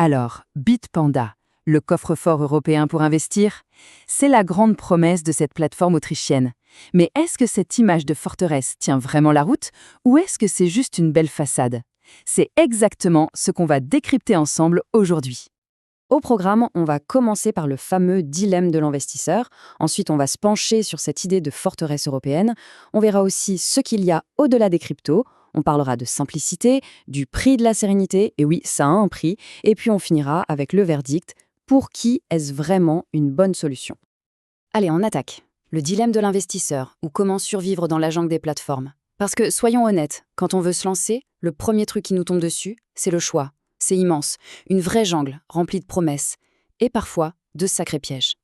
Alors, Bitpanda, le coffre-fort européen pour investir, c'est la grande promesse de cette plateforme autrichienne. Mais est-ce que cette image de forteresse tient vraiment la route ou est-ce que c'est juste une belle façade? C'est exactement ce qu'on va décrypter ensemble aujourd'hui. Au programme, on va commencer par le fameux dilemme de l'investisseur. Ensuite, on va se pencher sur cette idée de forteresse européenne. On verra aussi ce qu'il y a au-delà des cryptos. On parlera de simplicité, du prix de la sérénité, et oui, ça a un prix. Et puis on finira avec le verdict. Pour qui est-ce vraiment une bonne solution? Allez, on attaque. Le dilemme de l'investisseur, ou comment survivre dans la jungle des plateformes. Parce que, soyons honnêtes, quand on veut se lancer, le premier truc qui nous tombe dessus, c'est le choix. C'est immense, une vraie jungle remplie de promesses, et parfois de sacrés pièges.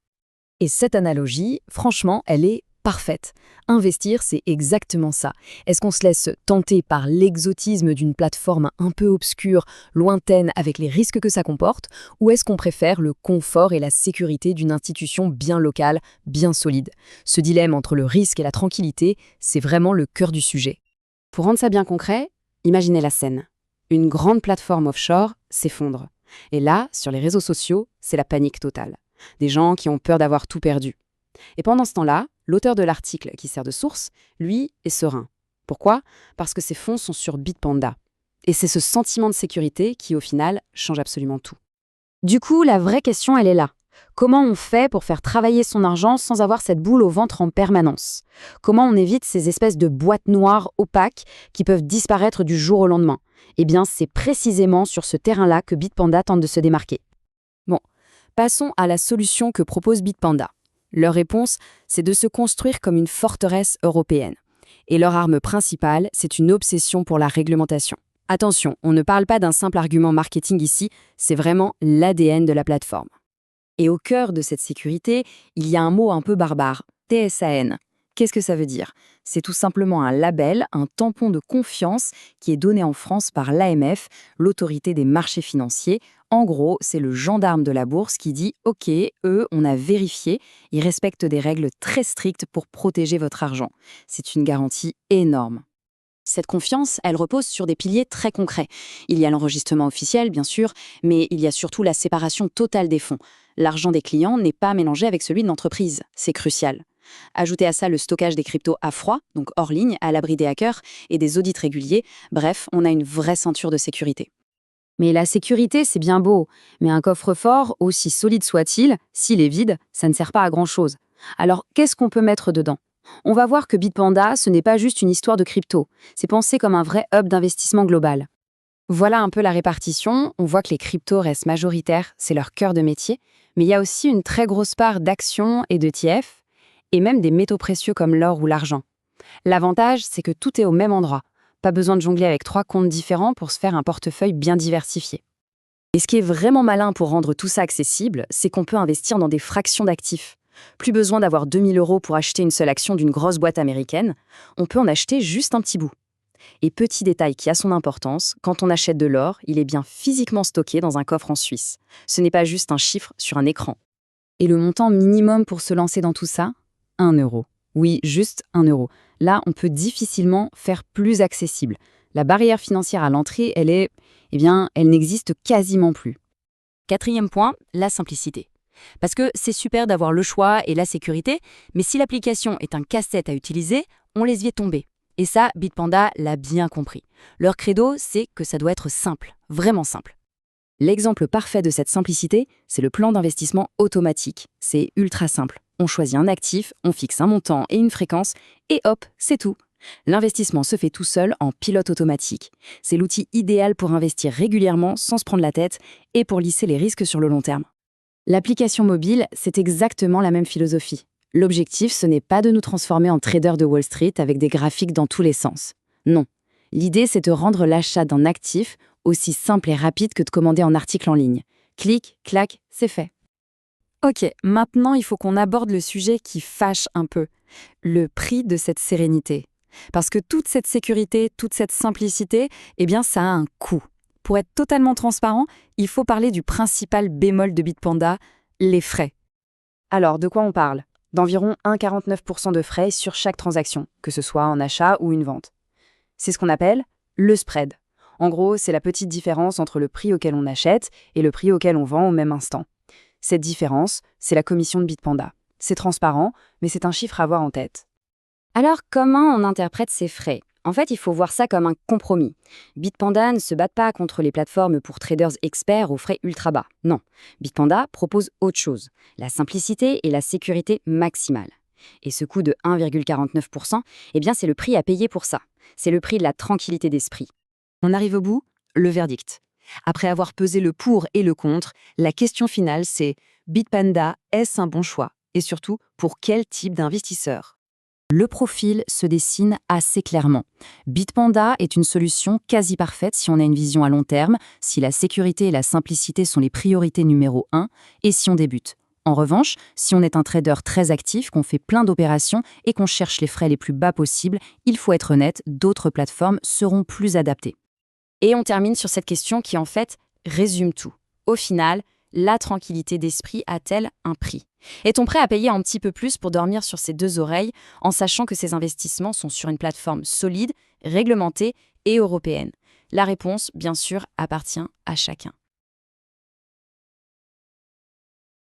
Et cette analogie, franchement, elle est parfaite. Investir, c'est exactement ça. Est-ce qu'on se laisse tenter par l'exotisme d'une plateforme un peu obscure, lointaine, avec les risques que ça comporte, ou est-ce qu'on préfère le confort et la sécurité d'une institution bien locale, bien solide? Ce dilemme entre le risque et la tranquillité, c'est vraiment le cœur du sujet. Pour rendre ça bien concret, imaginez la scène. Une grande plateforme offshore s'effondre. Et là, sur les réseaux sociaux, c'est la panique totale. Des gens qui ont peur d'avoir tout perdu. Et pendant ce temps-là, l'auteur de l'article qui sert de source, lui, est serein. Pourquoi? Parce que ses fonds sont sur Bitpanda. Et c'est ce sentiment de sécurité qui, au final, change absolument tout. Du coup, la vraie question, elle est là. Comment on fait pour faire travailler son argent sans avoir cette boule au ventre en permanence? Comment on évite ces espèces de boîtes noires opaques qui peuvent disparaître du jour au lendemain? Eh bien, c'est précisément sur ce terrain-là que Bitpanda tente de se démarquer. Bon, passons à la solution que propose Bitpanda. Leur réponse, c'est de se construire comme une forteresse européenne. Et leur arme principale, c'est une obsession pour la réglementation. Attention, on ne parle pas d'un simple argument marketing ici, c'est vraiment l'ADN de la plateforme. Et au cœur de cette sécurité, il y a un mot un peu barbare, TSAN. Qu'est-ce que ça veut dire? C'est tout simplement un label, un tampon de confiance qui est donné en France par l'AMF, l'autorité des marchés financiers. En gros, c'est le gendarme de la bourse qui dit « Ok, eux, on a vérifié, ils respectent des règles très strictes pour protéger votre argent. » C'est une garantie énorme. Cette confiance, elle repose sur des piliers très concrets. Il y a l'enregistrement officiel, bien sûr, mais il y a surtout la séparation totale des fonds. L'argent des clients n'est pas mélangé avec celui de l'entreprise. C'est crucial. Ajoutez à ça le stockage des cryptos à froid, donc hors ligne, à l'abri des hackers et des audits réguliers. Bref, on a une vraie ceinture de sécurité. Mais la sécurité, c'est bien beau. Mais un coffre-fort, aussi solide soit-il, s'il est vide, ça ne sert pas à grand-chose. Alors, qu'est-ce qu'on peut mettre dedans? On va voir que Bitpanda, ce n'est pas juste une histoire de crypto. C'est pensé comme un vrai hub d'investissement global. Voilà un peu la répartition. On voit que les cryptos restent majoritaires, c'est leur cœur de métier. Mais il y a aussi une très grosse part d'actions et d'ETF, et même des métaux précieux comme l'or ou l'argent. L'avantage, c'est que tout est au même endroit. Pas besoin de jongler avec 3 comptes différents pour se faire un portefeuille bien diversifié. Et ce qui est vraiment malin pour rendre tout ça accessible, c'est qu'on peut investir dans des fractions d'actifs. Plus besoin d'avoir 2000 € pour acheter une seule action d'une grosse boîte américaine, on peut en acheter juste un petit bout. Et petit détail qui a son importance, quand on achète de l'or, il est bien physiquement stocké dans un coffre en Suisse. Ce n'est pas juste un chiffre sur un écran. Et le montant minimum pour se lancer dans tout ça? 1 euro. Oui, juste 1 euro. Là, on peut difficilement faire plus accessible. La barrière financière à l'entrée, elle n'existe quasiment plus. Quatrième point, la simplicité. Parce que c'est super d'avoir le choix et la sécurité, mais si l'application est un casse-tête à utiliser, on les y est tombés. Et ça, Bitpanda l'a bien compris. Leur credo, c'est que ça doit être simple, vraiment simple. L'exemple parfait de cette simplicité, c'est le plan d'investissement automatique. C'est ultra simple. On choisit un actif, on fixe un montant et une fréquence, et hop, c'est tout. L'investissement se fait tout seul en pilote automatique. C'est l'outil idéal pour investir régulièrement sans se prendre la tête et pour lisser les risques sur le long terme. L'application mobile, c'est exactement la même philosophie. L'objectif, ce n'est pas de nous transformer en traders de Wall Street avec des graphiques dans tous les sens. Non. L'idée, c'est de rendre l'achat d'un actif aussi simple et rapide que de commander en article en ligne. Clic, clac, c'est fait. Ok, maintenant, il faut qu'on aborde le sujet qui fâche un peu. Le prix de cette sérénité. Parce que toute cette sécurité, toute cette simplicité, ça a un coût. Pour être totalement transparent, il faut parler du principal bémol de Bitpanda, les frais. Alors, de quoi on parle? D'environ 1,49% de frais sur chaque transaction, que ce soit en achat ou une vente. C'est ce qu'on appelle le spread. En gros, c'est la petite différence entre le prix auquel on achète et le prix auquel on vend au même instant. Cette différence, c'est la commission de Bitpanda. C'est transparent, mais c'est un chiffre à avoir en tête. Alors, comment on interprète ces frais? En fait, il faut voir ça comme un compromis. Bitpanda ne se bat pas contre les plateformes pour traders experts aux frais ultra bas. Non, Bitpanda propose autre chose, la simplicité et la sécurité maximale. Et ce coût de 1,49%, eh bien, c'est le prix à payer pour ça. C'est le prix de la tranquillité d'esprit. On arrive au bout, le verdict. Après avoir pesé le pour et le contre, la question finale c'est Bitpanda, est-ce un bon choix? Et surtout, pour quel type d'investisseur? Le profil se dessine assez clairement. Bitpanda est une solution quasi parfaite si on a une vision à long terme, si la sécurité et la simplicité sont les priorités numéro 1 et si on débute. En revanche, si on est un trader très actif, qu'on fait plein d'opérations et qu'on cherche les frais les plus bas possibles, il faut être honnête, d'autres plateformes seront plus adaptées. Et on termine sur cette question qui, en fait, résume tout. Au final, la tranquillité d'esprit a-t-elle un prix? Est-on prêt à payer un petit peu plus pour dormir sur ses deux oreilles en sachant que ces investissements sont sur une plateforme solide, réglementée et européenne? La réponse, bien sûr, appartient à chacun.